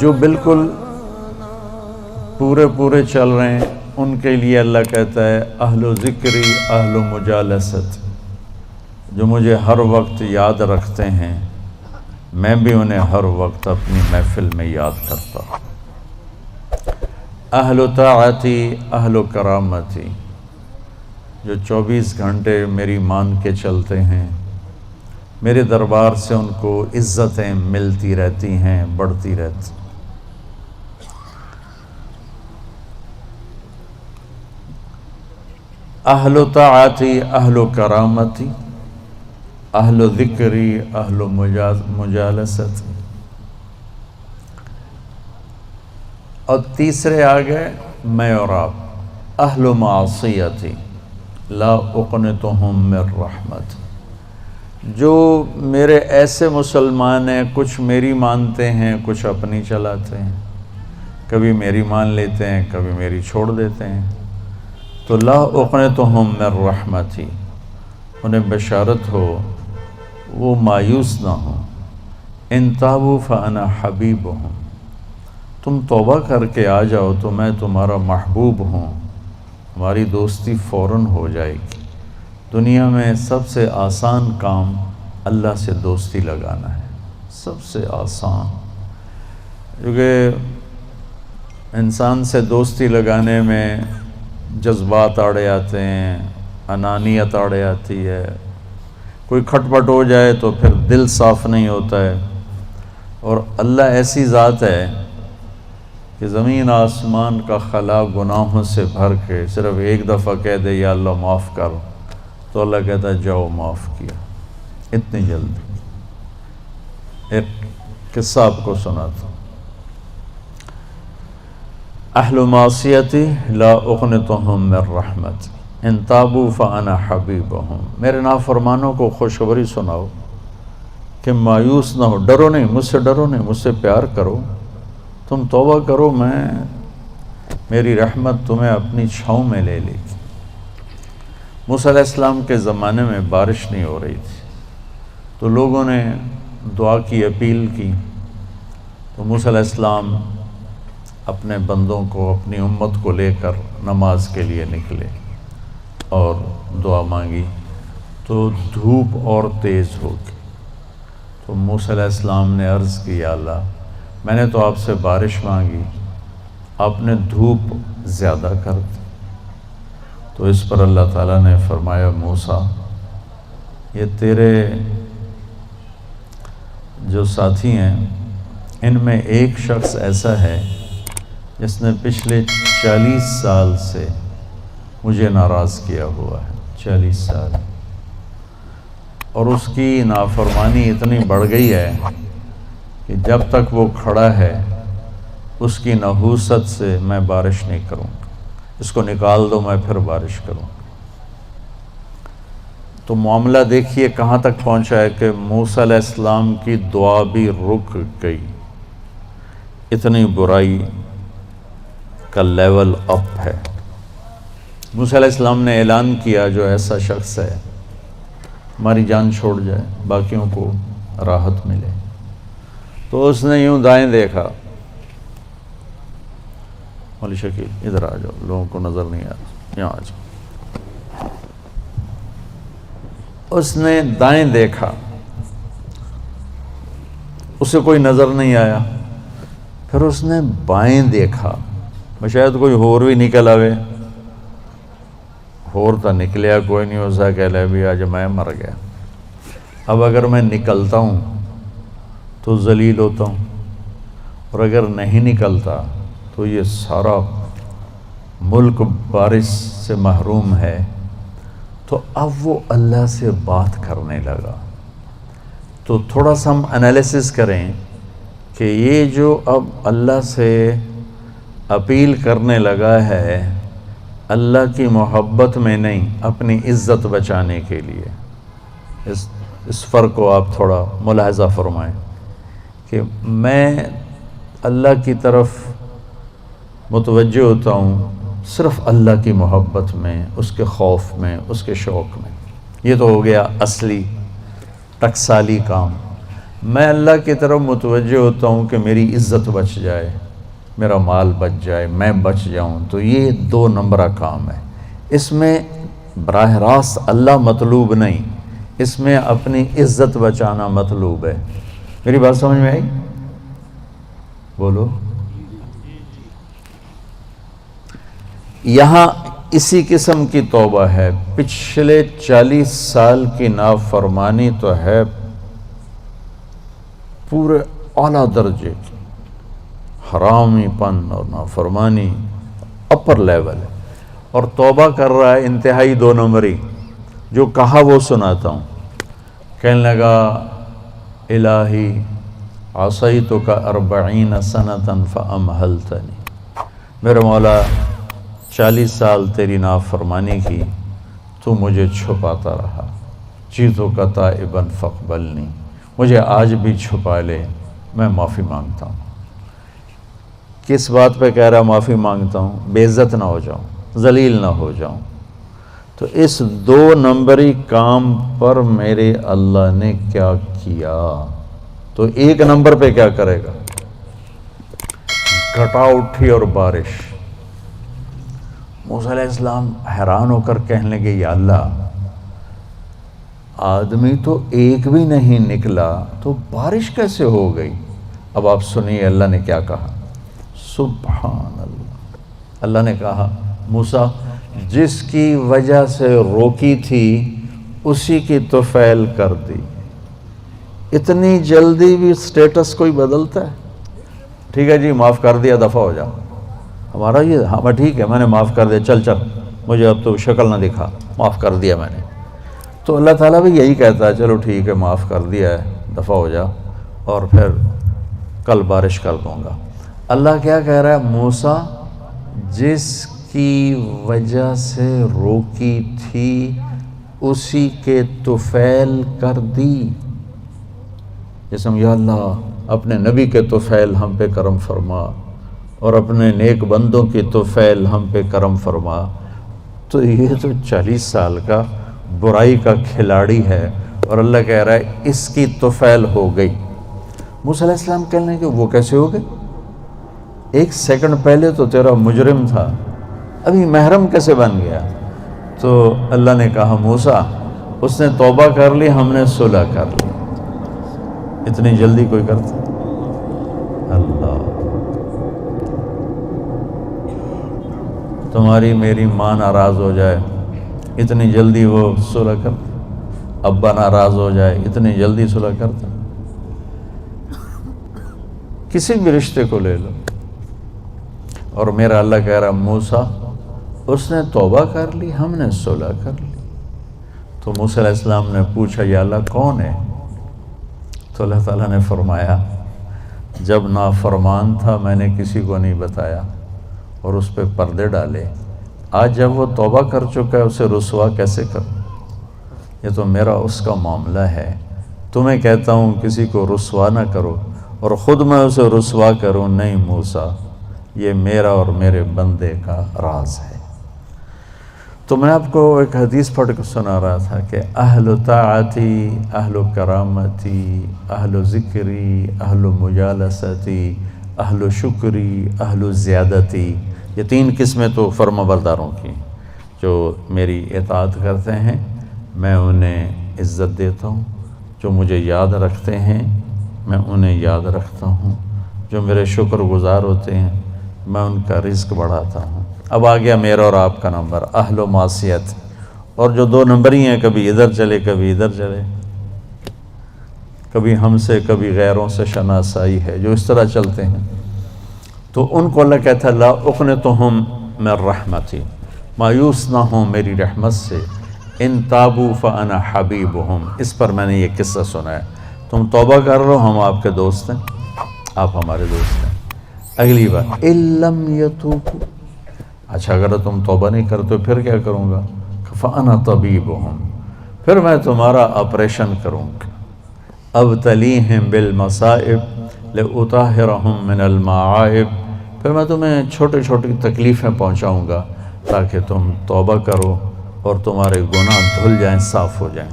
جو بالکل پورے چل رہے ہیں ان کے لیے اللہ کہتا ہے اہل و ذکری اہل و مجالست، جو مجھے ہر وقت یاد رکھتے ہیں میں بھی انہیں ہر وقت اپنی محفل میں یاد کرتا ہوں۔ اہل و طاعتی اہل و کرامتی، جو 24 گھنٹے میری مان کے چلتے ہیں، میرے دربار سے ان کو عزتیں ملتی رہتی ہیں، بڑھتی رہتی۔ اہل و طاعتی اہل و کرامتی اہل و ذکری اہل و مجالست۔ اور تیسرے آگئے میں اور آپ، اہل و معصیتی لا اقنطہم من رحمت، جو میرے ایسے مسلمان ہیں، کچھ میری مانتے ہیں کچھ اپنی چلاتے ہیں، کبھی میری مان لیتے ہیں کبھی میری چھوڑ دیتے ہیں، تو لا اقنطہم من رحمتی، انہیں بشارت ہو وہ مایوس نہ ہوں۔ ان تابوا فانا حبیبہم، تم توبہ کر کے آ جاؤ تو میں تمہارا محبوب ہوں، ہماری دوستی فوراً ہو جائے گی۔ دنیا میں سب سے آسان کام اللہ سے دوستی لگانا ہے، سب سے آسان، کیونکہ انسان سے دوستی لگانے میں جذبات آڑے آتے ہیں، انانیت آڑے آتی ہے، کوئی کھٹ پٹ ہو جائے تو پھر دل صاف نہیں ہوتا ہے۔ اور اللہ ایسی ذات ہے کہ زمین آسمان کا خلا گناہوں سے بھر کے صرف ایک دفعہ کہہ دے یا اللہ معاف کر، تو اللہ کہتا ہے جاؤ معاف کیا، اتنی جلدی۔ ایک قصہ آپ کو سناتا ہوں۔ اہل معصیتی لا اقنطہم من رحمت ان تابوا فانا حبیبہم، میرے نافرمانوں کو خوشخبری سناؤ کہ مایوس نہ ہو، ڈرو نہیں، مجھ سے ڈرو نہیں، مجھ سے پیار کرو، تم توبہ کرو، میری رحمت تمہیں اپنی چھاؤں میں لے لے گی۔ موسیٰ علیہ السلام کے زمانے میں بارش نہیں ہو رہی تھی، تو لوگوں نے دعا کی، اپیل کی، تو موسیٰ علیہ السلام اپنے بندوں کو، اپنی امت کو لے کر نماز کے لیے نکلے اور دعا مانگی، تو دھوپ اور تیز ہو گئی۔ تو موسیٰ علیہ السلام نے عرض کی یا اللہ، میں نے تو آپ سے بارش مانگی، آپ نے دھوپ زیادہ کر دی۔ تو اس پر اللہ تعالیٰ نے فرمایا موسیٰ، یہ تیرے جو ساتھی ہیں ان میں ایک شخص ایسا ہے جس نے پچھلے 40 سال سے مجھے ناراض کیا ہوا ہے، 40 سال، اور اس کی نافرمانی اتنی بڑھ گئی ہے کہ جب تک وہ کھڑا ہے اس کی نحوست سے میں بارش نہیں کروں، اس کو نکال دو میں پھر بارش کروں۔ تو معاملہ دیکھیے کہاں تک پہنچا ہے کہ موسیٰ علیہ السلام کی دعا بھی رک گئی، اتنی برائی کا لیول اپ ہے۔ موسیٰ علیہ السلام نے اعلان کیا جو ایسا شخص ہے ہماری جان چھوڑ جائے، باقیوں کو راحت ملے۔ تو اس نے یوں دائیں دیکھا، مولی شکیل ادھر آ جاؤ، لوگوں کو نظر نہیں آ رہا، یہاں آ جاؤ۔ اس نے دائیں دیکھا، اسے کوئی نظر نہیں آیا، پھر اس نے بائیں دیکھا، شاید کوئی ہور بھی نکل آوے، ہور تو نکلیا کوئی نہیں، اسا کہہ لے بھی آج میں مر گیا، اب اگر میں نکلتا ہوں تو ذلیل ہوتا ہوں، اور اگر نہیں نکلتا تو یہ سارا ملک بارش سے محروم ہے۔ تو اب وہ اللہ سے بات کرنے لگا۔ تو تھوڑا سا ہم انالیسس کریں کہ یہ جو اب اللہ سے اپیل کرنے لگا ہے، اللہ کی محبت میں نہیں، اپنی عزت بچانے کے لیے، اس فرق کو آپ تھوڑا ملاحظہ فرمائیں کہ میں اللہ کی طرف متوجہ ہوتا ہوں صرف اللہ کی محبت میں، اس کے خوف میں، اس کے شوق میں۔ یہ تو ہو گیا اصلی ٹکسالی کام۔ میں اللہ کی طرف متوجہ ہوتا ہوں کہ میری عزت بچ جائے، میرا مال بچ جائے، میں بچ جاؤں، تو یہ 2 نمبرہ کام ہے۔ اس میں براہ راست اللہ مطلوب نہیں، اس میں اپنی عزت بچانا مطلوب ہے۔ میری بات سمجھ میں آئی؟ بولو۔ یہاں اسی قسم کی توبہ ہے، پچھلے 40 سال کی نافرمانی تو ہے پورے اعلیٰ درجے کی، حرامی پن اور نافرمانی اپر لیول ہے، اور توبہ کر رہا ہے انتہائی 2 نمبری۔ جو کہا وہ سناتا ہوں۔ کہنے لگا الہی عصیتک 40 سنة فامہلتنی، میرے مولا 40 سال تیری نافرمانی کی، تو مجھے چھپاتا رہا، جئتک تائبا فاقبلنی، مجھے آج بھی چھپا لے، میں معافی مانگتا ہوں۔ کس بات پہ کہہ رہا معافی مانگتا ہوں؟ بے عزت نہ ہو جاؤں، ذلیل نہ ہو جاؤں۔ تو اس 2 نمبری کام پر میرے اللہ نے کیا کیا؟ تو 1 نمبر پہ کیا کرے گا؟ گھٹا اٹھی اور بارش۔ موسیٰ علیہ السلام حیران ہو کر کہنے لگے یا اللہ، آدمی تو ایک بھی نہیں نکلا تو بارش کیسے ہو گئی؟ اب آپ سنیے اللہ نے کیا کہا۔ سبحان اللہ، اللہ نے کہا موسیٰ جس کی وجہ سے روکی تھی اسی کی طفیل کر دی۔ اتنی جلدی بھی سٹیٹس کوئی بدلتا ہے؟ ٹھیک ہے جی معاف کر دیا، دفع ہو جا۔ ہمارا یہ ہاں ٹھیک ہے میں نے معاف کر دیا، چل مجھے اب تو شکل نہ دکھا، معاف کر دیا میں نے۔ تو اللہ تعالیٰ بھی یہی کہتا ہے چلو ٹھیک ہے معاف کر دیا ہے، دفع ہو جا، اور پھر کل بارش کر دوں گا۔ اللہ کیا کہہ رہا ہے؟ موسیٰ جس کی وجہ سے روکی تھی اسی کے طفیل کر دی۔ جیسے یا اللہ اپنے نبی کے طفیل ہم پہ کرم فرما، اور اپنے نیک بندوں کی طفیل ہم پہ کرم فرما۔ تو یہ تو 40 سال کا برائی کا کھلاڑی ہے، اور اللہ کہہ رہا ہے اس کی طفیل ہو گئی۔ موسیٰ علیہ السلام کہنے لگے وہ کیسے ہو گئی؟ 1 سیکنڈ پہلے تو تیرا مجرم تھا، ابھی محرم کیسے بن گیا؟ تو اللہ نے کہا موسیٰ اس نے توبہ کر لی، ہم نے صلح کر لی۔ اتنی جلدی کوئی کرتا؟ اللہ، تمہاری میری ماں ناراض ہو جائے اتنی جلدی وہ صلح کرتا؟ ابا ناراض ہو جائے اتنی جلدی صلح کرتا؟ کسی بھی رشتے کو لے لو، اور میرا اللہ کہہ رہا موسیٰ اس نے توبہ کر لی، ہم نے صلح کر لی۔ تو موسیٰ علیہ السلام نے پوچھا یا اللہ کون ہے؟ تو اللہ تعالیٰ نے فرمایا جب نافرمان تھا میں نے کسی کو نہیں بتایا اور اس پہ پردے ڈالے، آج جب وہ توبہ کر چکا ہے اسے رسوا کیسے کروں؟ یہ تو میرا اس کا معاملہ ہے، تمہیں کہتا ہوں کسی کو رسوا نہ کرو اور خود میں اسے رسوا کروں نہیں موسیٰ، یہ میرا اور میرے بندے کا راز ہے۔ تو میں آپ کو ایک حدیث پڑھ کے سنا رہا تھا کہ اہل طاعتی، اہل کرامتی، اہل ذکری، اہل مجالستی، اہل شکری، اہل زیادتی، یہ 3 قسمیں تو فرما برداروں کی جو میری اطاعت کرتے ہیں میں انہیں عزت دیتا ہوں، جو مجھے یاد رکھتے ہیں میں انہیں یاد رکھتا ہوں، جو میرے شکر گزار ہوتے ہیں میں ان کا رزق بڑھاتا ہوں۔ اب آ گیا میرا اور آپ کا نمبر، اہل و معصیت، اور جو 2 نمبری ہیں کبھی ادھر چلے کبھی ادھر چلے، کبھی ہم سے کبھی غیروں سے شناسائی ہے، جو اس طرح چلتے ہیں، تو ان کو اللہ کہتا ہے لا اقنطہم من رحمتی، مایوس نہ ہوں میری رحمت سے، ان تابوا فانا حبیبہم۔ اس پر میں نے یہ قصہ سنا ہے، تم توبہ کر لو ہم آپ کے دوست ہیں، آپ ہمارے دوست ہیں۔ اگلی بات ان لم یتوبوا، اچھا اگر تم توبہ نہیں کرتے پھر کیا کروں گا؟ فانا طبیبہم، پھر میں تمہارا آپریشن کروں گا۔ ابتلیہم بالمصائب لأطہرہم من المعائب، پھر میں تمہیں چھوٹی چھوٹی تکلیفیں پہنچاؤں گا تاکہ تم توبہ کرو اور تمہارے گناہ دھل جائیں، صاف ہو جائیں۔